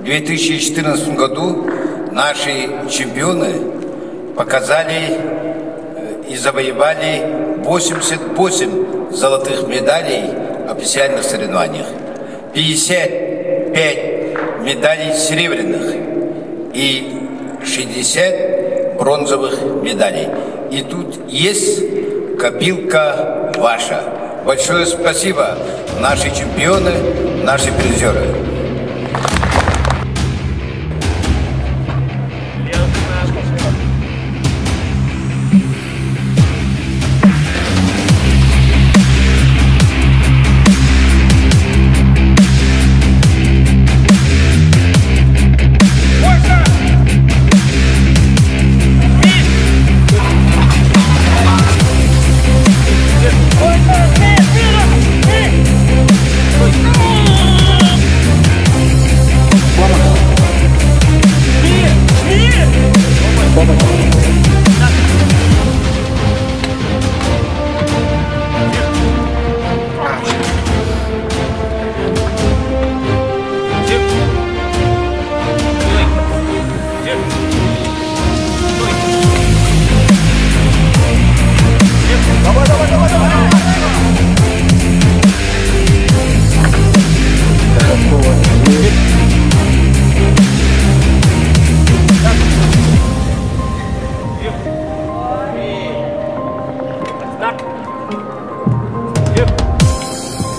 В 2014 году наши чемпионы показали и завоевали 88 золотых медалей в официальных соревнованиях, 55 медалей серебряных и 60 бронзовых медалей. И тут есть копилка ваша. Большое спасибо, наши чемпионы, наши призеры.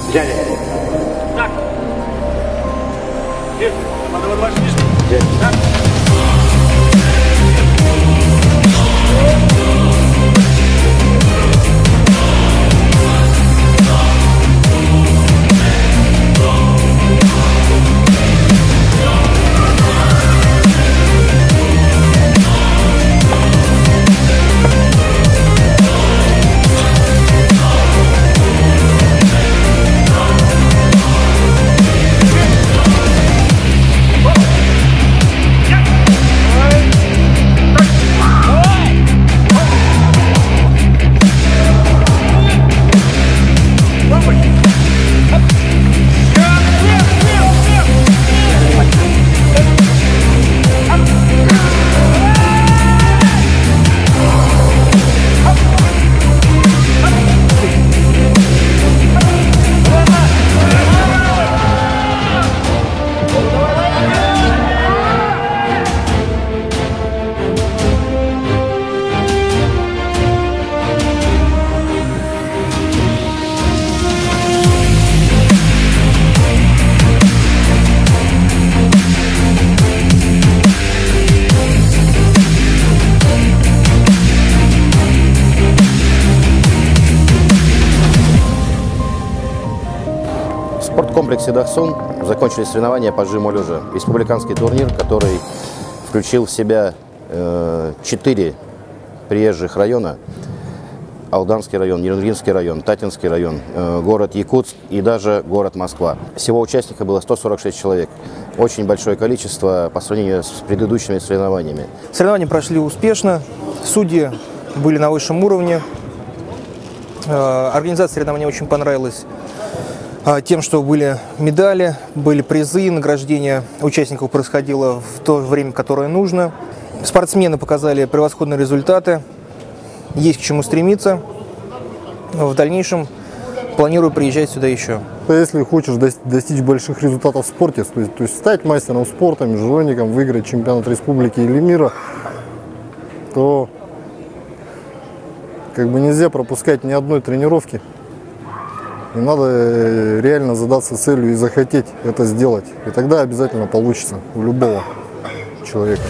Взяли. Так. Давай, давай, взяли. Так. В спорткомплексе «Дахсун» закончились соревнования по жиму лежа. Республиканский турнир, который включил в себя 4 приезжих района. Алданский район, Нерюнгринский район, Татинский район, город Якутск и даже город Москва. Всего участников было 146 человек. Очень большое количество по сравнению с предыдущими соревнованиями. Соревнования прошли успешно, судьи были на высшем уровне. Организация соревнований очень понравилась тем, что были медали, были призы, награждение участников происходило в то время, которое нужно. Спортсмены показали превосходные результаты, есть к чему стремиться. В дальнейшем планирую приезжать сюда еще. Если хочешь достичь больших результатов в спорте, то есть стать мастером спорта, международником, выиграть чемпионат республики или мира, то нельзя пропускать ни одной тренировки. И надо реально задаться целью и захотеть это сделать. И тогда обязательно получится у любого человека.